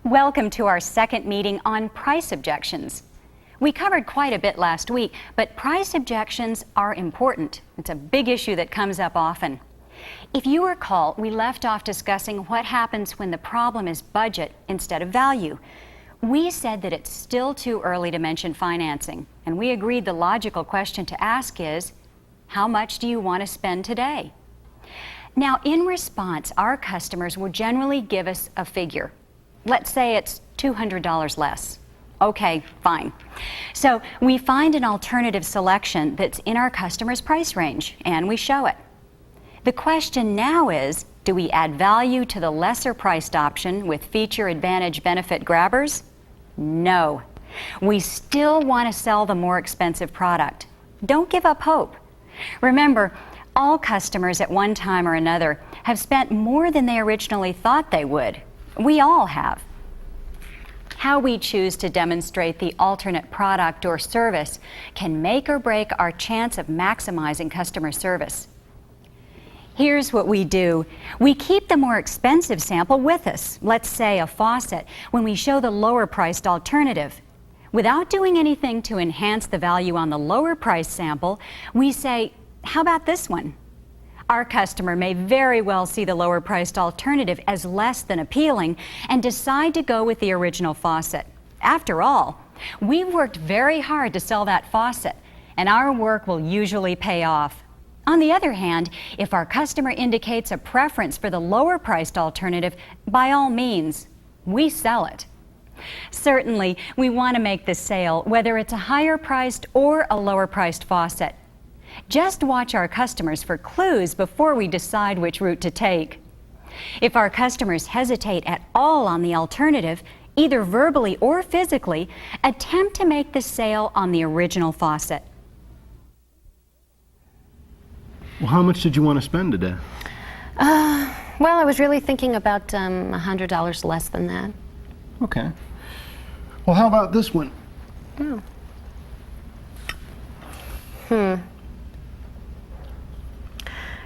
Welcome to our second meeting on price objections. We covered quite a bit last week, but price objections are important. It's a big issue that comes up often. If you recall, we left off discussing what happens when the problem is budget instead of value. We said that it's still too early to mention financing, and we agreed the logical question to ask is, how much do you want to spend today? Now, in response, our customers will generally give us a figure. Let's say it's $200 less. Okay, fine. So we find an alternative selection that's in our customer's price range, and we show it. The question now is, do we add value to the lesser priced option with feature, advantage, benefit grabbers? No. We still want to sell the more expensive product. Don't give up hope. Remember, all customers at one time or another have spent more than they originally thought they would. We all have. How we choose to demonstrate the alternate product or service can make or break our chance of maximizing customer service. Here's what we do. We keep the more expensive sample with us, let's say a faucet, when we show the lower priced alternative. Without doing anything to enhance the value on the lower priced sample, we say, how about this one? Our customer may very well see the lower priced alternative as less than appealing and decide to go with the original faucet. After all, we've worked very hard to sell that faucet, and our work will usually pay off. On the other hand, if our customer indicates a preference for the lower priced alternative, by all means, we sell it. Certainly, we want to make the sale, whether it's a higher priced or a lower priced faucet. Just watch our customers for clues before we decide which route to take. If our customers hesitate at all on the alternative, either verbally or physically, attempt to make the sale on the original faucet. Well, how much did you want to spend today? Well, I was really thinking about $100 less than that. Okay. Well, how about this one? Oh.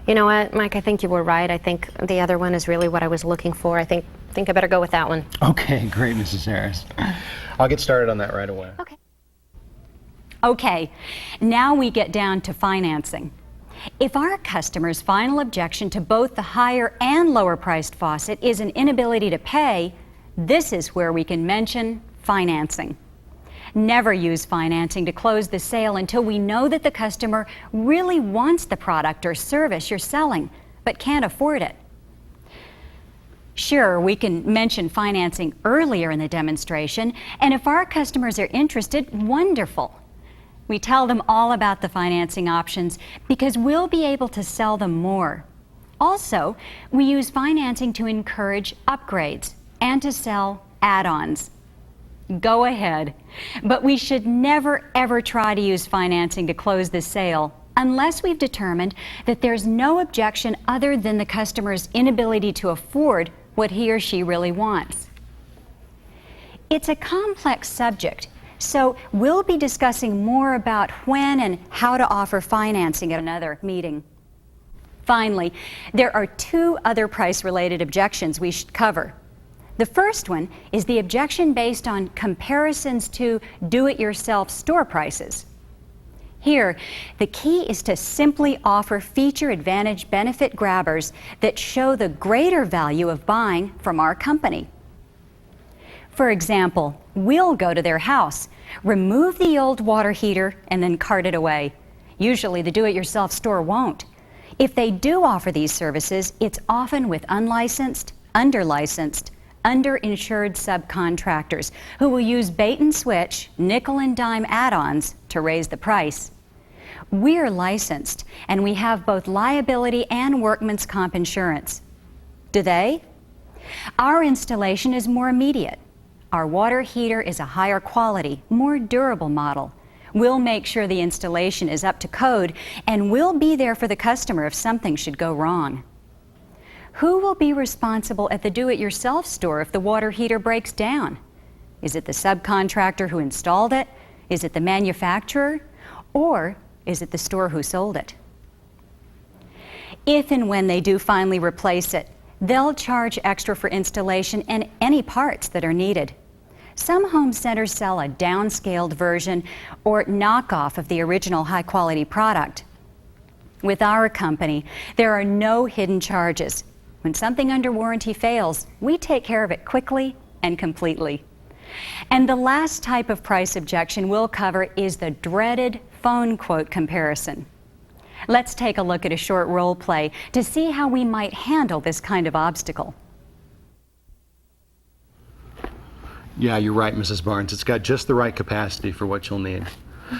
You know what, Mike, I think you were right. I think the other one is really what I was looking for. I think I better go with that one. Okay, great, Mrs. Harris. I'll get started on that right away. Okay, now we get down to financing. If our customer's final objection to both the higher and lower priced faucet is an inability to pay, this is where we can mention financing. Never use financing to close the sale until we know that the customer really wants the product or service you're selling, but can't afford it. Sure, we can mention financing earlier in the demonstration, and if our customers are interested, wonderful. We tell them all about the financing options because we'll be able to sell them more. Also, we use financing to encourage upgrades and to sell add-ons. Go ahead, but we should never ever try to use financing to close the sale unless we've determined that there's no objection other than the customer's inability to afford what he or she really wants. It's a complex subject, so we'll be discussing more about when and how to offer financing at another meeting. Finally, there are two other price-related objections we should cover. The first one is the objection based on comparisons to do-it-yourself store prices. Here, the key is to simply offer feature, advantage, benefit grabbers that show the greater value of buying from our company. For example, we'll go to their house, remove the old water heater, and then cart it away. Usually the do-it-yourself store won't. If they do offer these services, it's often with unlicensed, underlicensed, underinsured subcontractors who will use bait and switch, nickel and dime add-ons to raise the price. We're licensed and we have both liability and workman's comp insurance. Do they? Our installation is more immediate. Our water heater is a higher quality, more durable model. We'll make sure the installation is up to code and we'll be there for the customer if something should go wrong. Who will be responsible at the do-it-yourself store if the water heater breaks down? Is it the subcontractor who installed it? Is it the manufacturer? Or is it the store who sold it? If and when they do finally replace it, They'll charge extra for installation and any parts that are needed. Some home centers sell a downscaled version or knockoff of the original high-quality product. With our company, there are no hidden charges. When something under warranty fails, we take care of it quickly and completely. And the last type of price objection we'll cover is the dreaded phone quote comparison. Let's take a look at a short role play to see how we might handle this kind of obstacle. Yeah, you're right, Mrs. Barnes. It's got just the right capacity for what you'll need.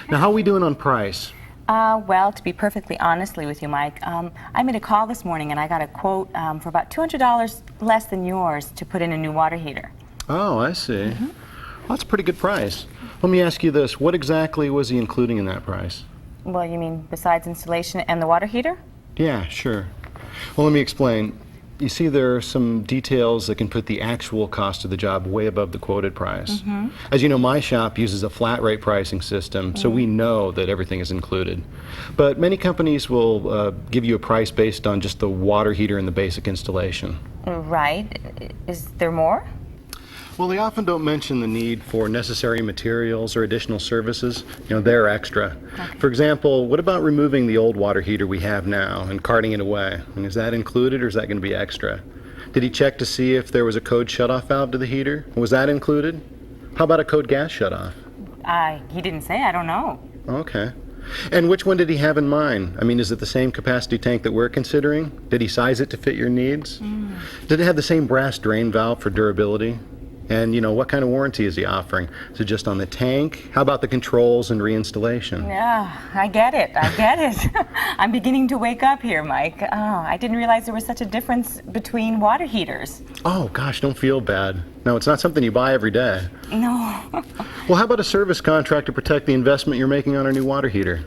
Now, how are we doing on price? Well, to be perfectly honestly with you, Mike, I made a call this morning and I got a quote for about $200 less than yours to put in a new water heater. Oh, I see. Well, that's a pretty good price. Let me ask you this. What exactly was he including in that price? Well, you mean besides installation and the water heater? Yeah, sure. Well, let me explain. You see, there are some details that can put the actual cost of the job way above the quoted price. As you know, my shop uses a flat rate pricing system, so we know that everything is included. But many companies will give you a price based on just the water heater and the basic installation. Right. Is there more? Well, they often don't mention the need for necessary materials or additional services. You know, they're extra. For example, what about removing the old water heater we have now and carting it away? I mean, is that included or is that going to be extra? Did he check to see if there was a code shutoff valve to the heater? Was that included? How about a code gas shutoff? He didn't say. I don't know. Okay. And which one did he have in mind? I mean, is it the same capacity tank that we're considering? Did he size it to fit your needs? Did it have the same brass drain valve for durability? And, you know, what kind of warranty is he offering? Is it just on the tank? How about the controls and reinstallation? Yeah, I get it. I get it. I'm beginning to wake up here, Mike. Oh, I didn't realize there was such a difference between water heaters. Oh, gosh, don't feel bad. No, it's not something you buy every day. No. Well, how about a service contract to protect the investment you're making on our new water heater?